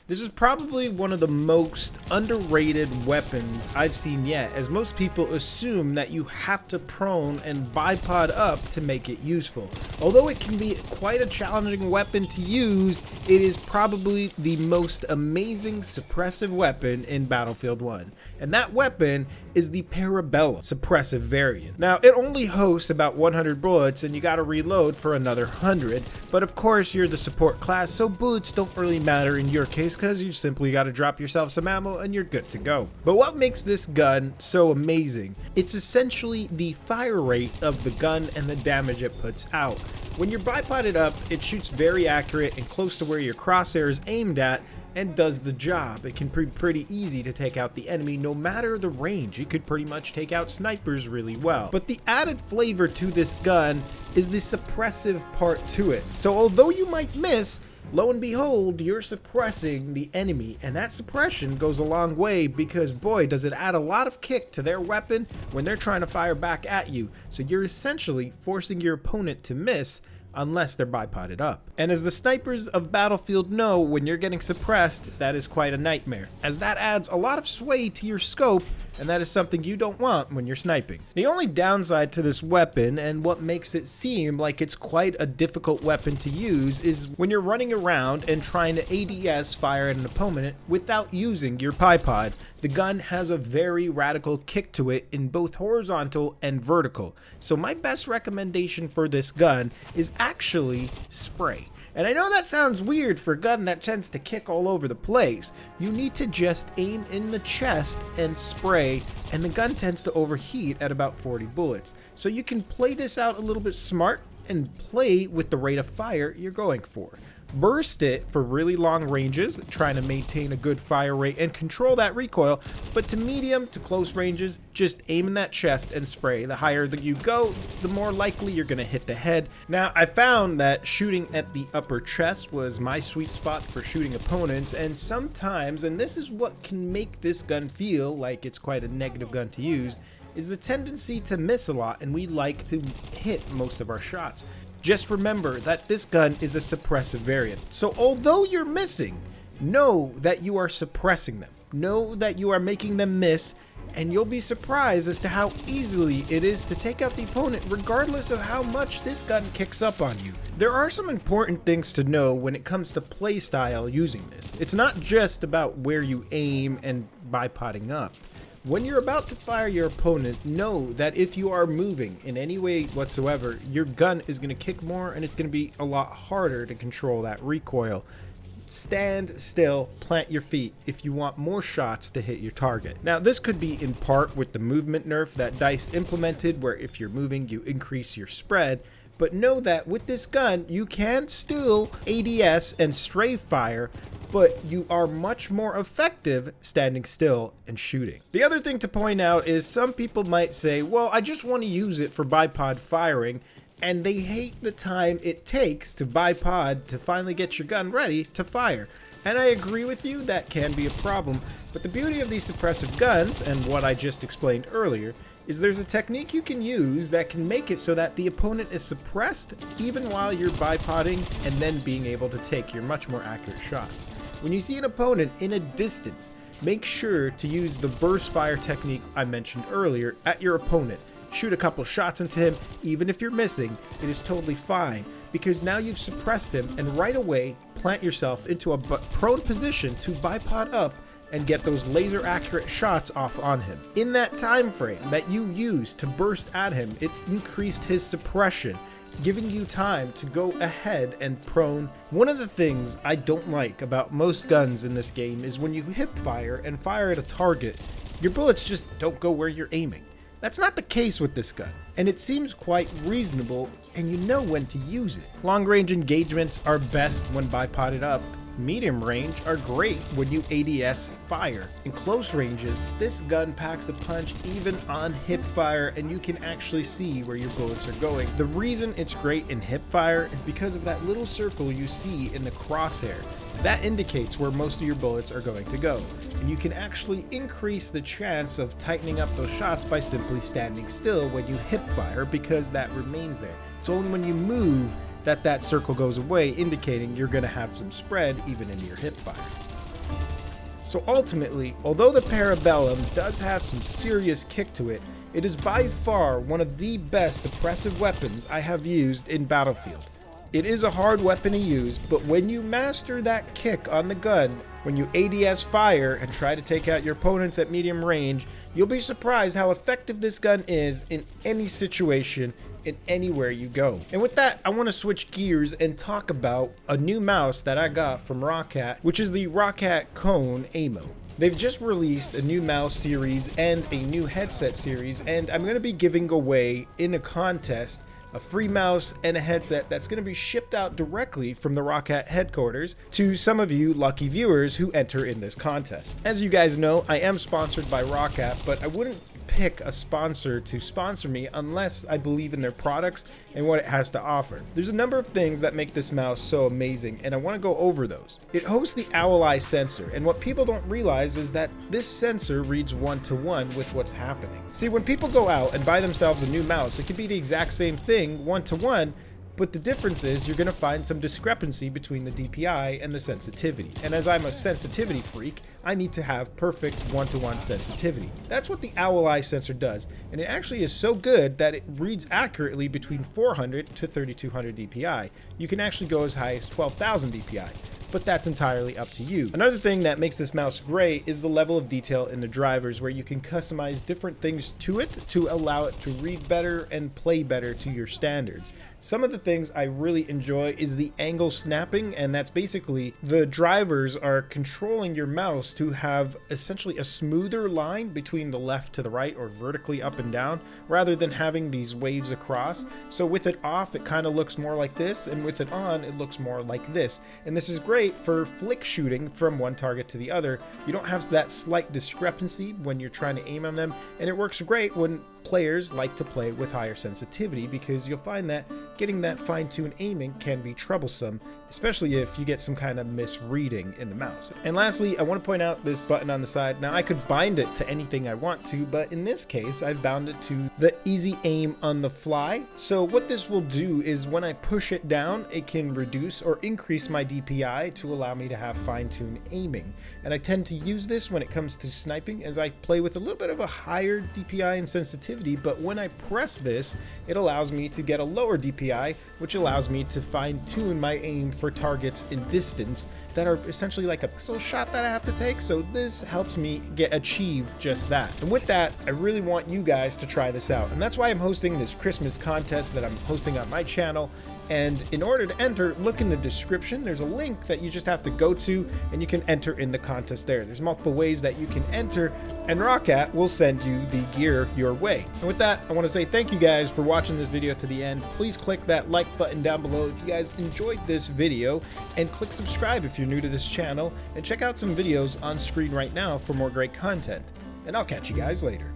This is probably one of the most underrated weapons I've seen yet, as most people assume that you have to prone and bipod up to make it useful. Although it can be quite a challenging weapon to use, it is probably the most amazing suppressive weapon in Battlefield 1. And that weapon is the Parabellum suppressive variant. Now, it only hosts about 100 bullets and you gotta reload for another 100, but of course you're the support class, so bullets don't really matter in your case because you simply gotta drop yourself some ammo and you're good to go. But what makes this gun so amazing? It's essentially the fire rate of the gun and the damage it puts out. When you're bipoded up, it shoots very accurate and close to where your crosshair is aimed at, and does the job. It can be pretty easy to take out the enemy no matter the range. You could pretty much take out snipers really well. But the added flavor to this gun is the suppressive part to it. So although you might miss, lo and behold, you're suppressing the enemy, and that suppression goes a long way because boy does it add a lot of kick to their weapon when they're trying to fire back at you. So you're essentially forcing your opponent to miss unless they're bipoded up. And as the snipers of Battlefield know, when you're getting suppressed, that is quite a nightmare, as that adds a lot of sway to your scope, and that is something you don't want when you're sniping. The only downside to this weapon, and what makes it seem like it's quite a difficult weapon to use, is when you're running around and trying to ADS fire at an opponent without using your bipod. The gun has a very radical kick to it in both horizontal and vertical. So my best recommendation for this gun is actually spray. And I know that sounds weird for a gun that tends to kick all over the place. You need to just aim in the chest and spray, and the gun tends to overheat at about 40 bullets. So you can play this out a little bit smart and play with the rate of fire you're going for. Burst it for really long ranges, trying to maintain a good fire rate and control that recoil, but to medium to close ranges, just aim in that chest and spray. The higher that you go, the more likely you're going to hit the head. Now, I found that shooting at the upper chest was my sweet spot for shooting opponents, and sometimes, and this is what can make this gun feel like it's quite a negative gun to use, is the tendency to miss a lot, and we like to hit most of our shots. Just remember that this gun is a suppressive variant. So although you're missing, know that you are suppressing them. Know that you are making them miss, and you'll be surprised as to how easily it is to take out the opponent regardless of how much this gun kicks up on you. There are some important things to know when it comes to playstyle using this. It's not just about where you aim and bipoding up. When you're about to fire your opponent, know that if you are moving in any way whatsoever, your gun is going to kick more and it's going to be a lot harder to control that recoil. Stand still, plant your feet if you want more shots to hit your target. Now, this could be in part with the movement nerf that DICE implemented, where if you're moving, you increase your spread. But know that with this gun, you can still ADS and strafe fire, but you are much more effective standing still and shooting. The other thing to point out is some people might say, well, I just want to use it for bipod firing, and they hate the time it takes to bipod to finally get your gun ready to fire. And I agree with you, that can be a problem, but the beauty of these suppressive guns, and what I just explained earlier, is there's a technique you can use that can make it so that the opponent is suppressed even while you're bipoding and then being able to take your much more accurate shots. When you see an opponent in a distance, make sure to use the burst fire technique I mentioned earlier at your opponent. Shoot a couple shots into him. Even if you're missing, it is totally fine, because now you've suppressed him, and right away plant yourself into a prone position to bipod up and get those laser accurate shots off on him. In that time frame that you used to burst at him, it increased his suppression, giving you time to go ahead and prone. One of the things I don't like about most guns in this game is when you hip fire and fire at a target, your bullets just don't go where you're aiming. That's not the case with this gun, and it seems quite reasonable, and you know when to use it. Long range engagements are best when bipoded up. Medium range are great when you ADS fire. In close ranges, this gun packs a punch even on hip fire, and you can actually see where your bullets are going. The reason it's great in hip fire is because of that little circle you see in the crosshair. That indicates where most of your bullets are going to go, and you can actually increase the chance of tightening up those shots by simply standing still when you hip fire, because that remains there. It's only when you move that circle goes away, indicating you're going to have some spread even into your hip fire. So ultimately, although the Parabellum does have some serious kick to it, it is by far one of the best suppressive weapons I have used in Battlefield. It is a hard weapon to use, but when you master that kick on the gun, when you ADS fire and try to take out your opponents at medium range, you'll be surprised how effective this gun is in any situation, in anywhere you go. And with that, I want to switch gears and talk about a new mouse that I got from Roccat, which is the Roccat Cone Ammo. They've just released a new mouse series and a new headset series, and I'm going to be giving away in a contest a free mouse and a headset that's going to be shipped out directly from the Roccat headquarters to some of you lucky viewers who enter in this contest. As you guys know, I am sponsored by Roccat, but I wouldn't pick a sponsor to sponsor me unless I believe in their products and what it has to offer. There's a number of things that make this mouse so amazing, and I want to go over those. It hosts the Owl Eye sensor, and what people don't realize is that this sensor reads 1-to-1 with what's happening. See, when people go out and buy themselves a new mouse, it could be the exact same thing, 1-to-1, but the difference is you're going to find some discrepancy between the DPI and the sensitivity. And as I'm a sensitivity freak, I need to have perfect 1-to-1 sensitivity. That's what the Owl Eye sensor does, and it actually is so good that it reads accurately between 400 to 3200 DPI. You can actually go as high as 12,000 DPI. But that's entirely up to you. Another thing that makes this mouse great is the level of detail in the drivers, where you can customize different things to it to allow it to read better and play better to your standards. Some of the things I really enjoy is the angle snapping, and that's basically the drivers are controlling your mouse to have essentially a smoother line between the left to the right or vertically up and down, rather than having these waves across. So with it off, it kind of looks more like this, and with it on, it looks more like this. And this is great for flick shooting from one target to the other. You don't have that slight discrepancy when you're trying to aim on them, and it works great when players like to play with higher sensitivity, because you'll find that getting that fine-tuned aiming can be troublesome, especially if you get some kind of misreading in the mouse. And lastly, I want to point out this button on the side. Now, I could bind it to anything I want to, but in this case, I've bound it to the easy aim on the fly. So what this will do is when I push it down, it can reduce or increase my DPI to allow me to have fine-tuned aiming. And I tend to use this when it comes to sniping, as I play with a little bit of a higher DPI and sensitivity, but when I press this, it allows me to get a lower DPI, which allows me to fine-tune my aim for targets in distance that are essentially like a pixel shot that I have to take. So this helps me achieve just that. And with that, I really want you guys to try this out. And that's why I'm hosting this Christmas contest that I'm hosting on my channel. And in order to enter, look in the description. There's a link that you just have to go to, and you can enter in the contest there. There's multiple ways that you can enter, and Roccat will send you the gear your way. And with that, I want to say thank you guys for watching this video to the end. Please click that like button down below if you guys enjoyed this video, and click subscribe if you're new to this channel, and check out some videos on screen right now for more great content. And I'll catch you guys later.